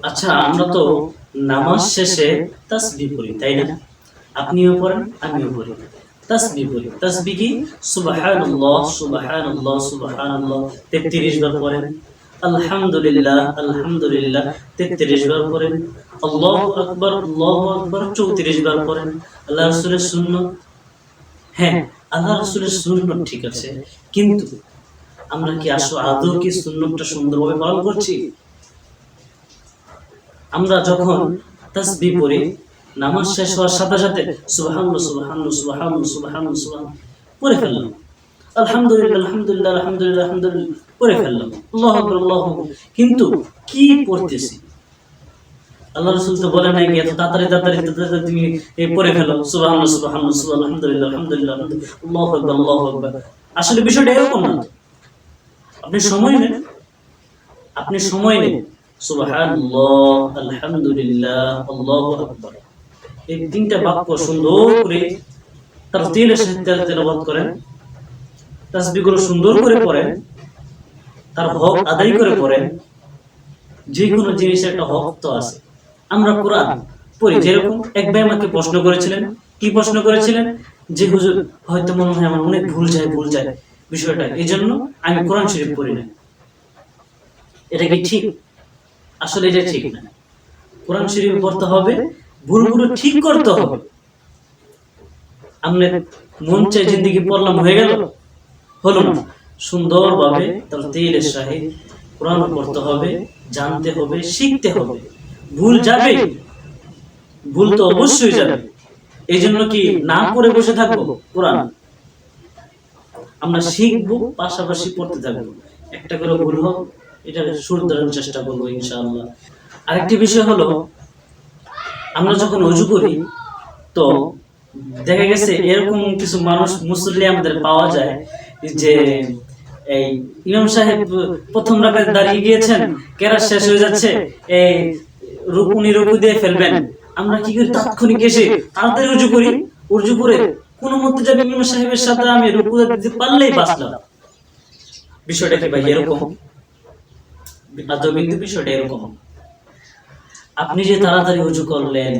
আচ্ছা, আমরা তো নামাজ শেষে তাসবিহ পড়ি, তাই না? আপনিও পড়েন, আমিও পড়ি। তাসবিহ পড়ি। তাসবিহ কি? সুবহানাল্লাহ সুবহানাল্লাহ সুবহানাল্লাহ 33 বার পড়েন। আলহামদুলিল্লাহ আলহামদুলিল্লাহ 33 বার পড়েন। আল্লাহু আকবার 34 বার পড়েন। আল্লাহ রাসূলের সুন্নাত, হ্যাঁ, আল্লাহ রাসূলের সুন্নাত ঠিক আছে, কিন্তু আমরা কি আদৌ কি সুন্নাতটা সুন্দরভাবে পালন করছি? আমরা যখন তাসবিহ পড়ি, নামাজ শেষ হওয়ার সাথে সাথে সুবহানাল্লাহ সুবহানাল্লাহ সুবহানাল্লাহ সুবহানাল্লাহ সুবহানাল্লাহ পড়ে ফেললাম। আলহামদুলিল্লাহ আলহামদুলিল্লাহ আলহামদুলিল্লাহ আলহামদুলিল্লাহ পড়ে ফেললাম। আল্লাহু আকবার আল্লাহু আকবার, কিন্তু কি পড়তেছি? আল্লাহ রাসূল তো বলেন নাই এত তাড়াতাড়ি তুমি পড়ে ফেলো সুবহানাল্লাহ সুবহানাল্লাহ সুবহানাল্লাহ আলহামদুলিল্লাহ আলহামদুলিল্লাহ আল্লাহু আকবার আল্লাহু আকবার। আসলে বিষয়টা এরকম না। আপনি সময় নেন, আপনি সময় নেন। সুবহানাল্লাহ আলহামদুলিল্লাহ আল্লাহু আকবার, এই তিনটা বাক্য সুন্দর করে তারতিলের সাথে তেলাওয়াত করেন, তাসবিহগুলো সুন্দর করে পড়েন, তার হক আদায় করে পড়েন। যে কোনো জিনিসের একটা হক তো আছে। আমরা কোরআন পড়ি, যেরকম এক ভাই আমাকে প্রশ্ন করেছিলেন। কি প্রশ্ন করেছিলেন? যে হুজুর, হয়তো মনে হয় আমার অনেক ভুল যায় বিষয়টা, এই জন্য আমি কোরআন শরীফ পড়ি না। এটা কি ঠিক? আসলে এটা ঠিক না। কোরআন শরীফ পড়তে হবে, ভুলগুলো ঠিক করতে হবে। আমরা মন চাই জিন্দেগি পড়লাম, হয়ে গেল? হলো না। সুন্দরভাবে তারতিলের সাথে কোরআন পড়তে হবে, জানতে হবে, শিখতে হবে। ভুল যাবে, ভুল তো অবশ্যই যাবে। এই জন্য কি না পড়ে বসে থাকবো? কোরআন আমরা শিখবো, পাশাপাশি পড়তে থাকবো। একটা করে ভুল হোক, এটা শুধরানোর চেষ্টা করবো ইনশাআল্লাহ। আরেকটি বিষয় হলো, আমরা যখন ওযু করি তো দেখা গেছে এরকম কিছু মানুষ, মুসল্লি আমাদের পাওয়া যায় যে এই ইমাম সাহেব প্রথম রাকাতে দাঁড়িয়ে গিয়েছেন, কেরাত শেষ হয়ে যাচ্ছে, এই রুকু দিয়ে ফেলবেন। আমরা কি করি? তাৎক্ষণিক এসে তাড়াতাড়ি ওযু করি, ওযু করে কোন মতে যাবে ইমাম সাহেবের সাথে আমি রুকু দিতে পারলেই বাঁচলাম। বিষয়টা কি ভাই এরকম? আদৌ কিন্তু বিষয়টা এরকম। আপনি যে তাড়াতাড়ি ওযু করলেন,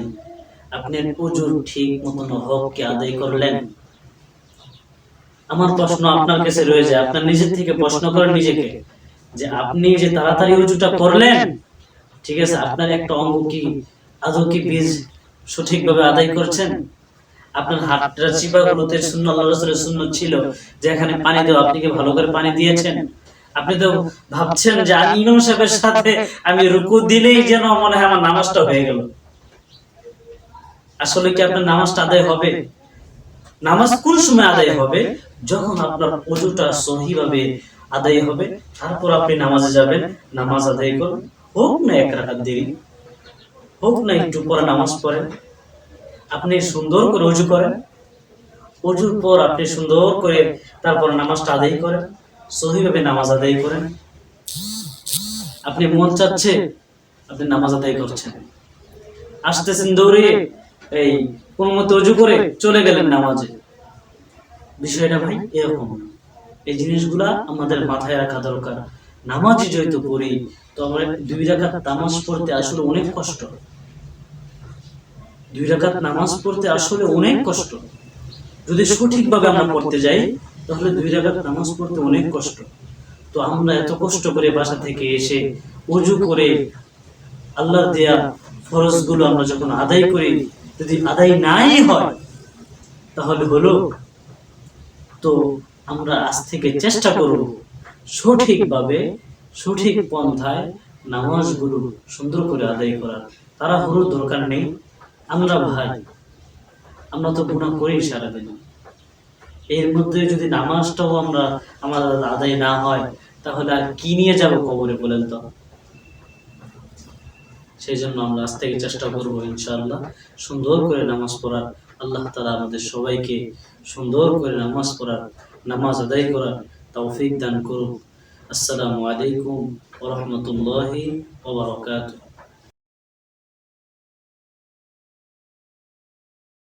আপনি ওযুর ঠিক মতন হককে আদায় করলেন? আমার প্রশ্ন আপনার কাছে রয়ে যায়, আপনার নিজের থেকে প্রশ্ন করেন নিজেকে, যে আপনি যে তাড়াতাড়ি ওযুটা করলেন, ঠিক আছে, আপনার একটা অঙ্গ কি আদৌ কি বীজ সঠিকভাবে আদায় করছেন? আপনার হাতটা চিপাগুলোতে সুন্নাত, আল্লাহর রাসূলের সুন্নাত ছিল যে এখানে পানি দাও, আপনি কি ভালো করে পানি দিয়েছেন? আপনি তো ভাবছেন যে আমি ইমাম সাহেবের সাথে আমি রুকু দিলেই যেন মনে হয় আমার নামাজটা হয়ে গেল। আসলে কি আপনার নামাজটা আদায় হবে? নামাজ কোন সময় আদায় হবে? যখন আপনার ওযুটা সহিভাবে আদায় হবে, তারপর আপনি নামাজে যাবেন, নামাজ আদায় করুন। হোক না এক রাকাত দেরি, হোক না একটু পরে নামাজ পড়েন, আপনি সুন্দর করে ওযু করেন। ওযুর পর আপনি সুন্দর করে তারপর নামাজটা আদায় করেন, সহিভাবে নামাজ আদায় করেন। আপনি মন চাচ্ছে, আপনি নামাজ আদায় করছেন, আসতেছেন দৌড়ে, এই কোন মতে ওযু করে চলে গেলেন নামাজে। বিষয়টা ভাই এরকম। এই জিনিসগুলা আমাদের মাথায় রাখা দরকার। নামাজ যেহেতু পড়ি, তো আমরা 2 রাকাত নামাজ পড়তে আসলে অনেক কষ্ট। 2 রাকাত নামাজ পড়তে আসলে অনেক কষ্ট। যদি সঠিকভাবে আমরা পড়তে যাই, তাহলে 2 রাকাত নামাজ পড়তে অনেক কষ্ট। তো আমরা এত কষ্ট করে বাসা থেকে এসে ওযু করে আল্লাহর দেয়া ফরজগুলো আমরা যখন আদায় করি, যদি আদায় নাই হয় তাহলে হলো, তো আমরা আজ থেকে চেষ্টা করব সঠিকভাবে, সঠিক পন্থায় নামাজগুলো সুন্দর করে আদায় করার। তাড়াহুড়োর দরকার নেই। আমরা ভাই, আমরা তো গুনাহ করি সারাদিন, এর মধ্যে যদি নামাজটাও আমাদের আদায় না হয়, তাহলে আর কি নিয়ে যাব কবরে বলেন তো? সেই জন্য আমরা আজ থেকে চেষ্টা করবো ইনশাআল্লাহ সুন্দর করে নামাজ পড়ার। আল্লাহ তাআলা আমাদের সবাইকে সুন্দর করে নামাজ পড়ার, নামাজ আদায় করার তৌফিক দান করুন। আসসালামু আলাইকুম ওয়া রাহমাতুল্লাহি ওয়া বারাকাতুহু।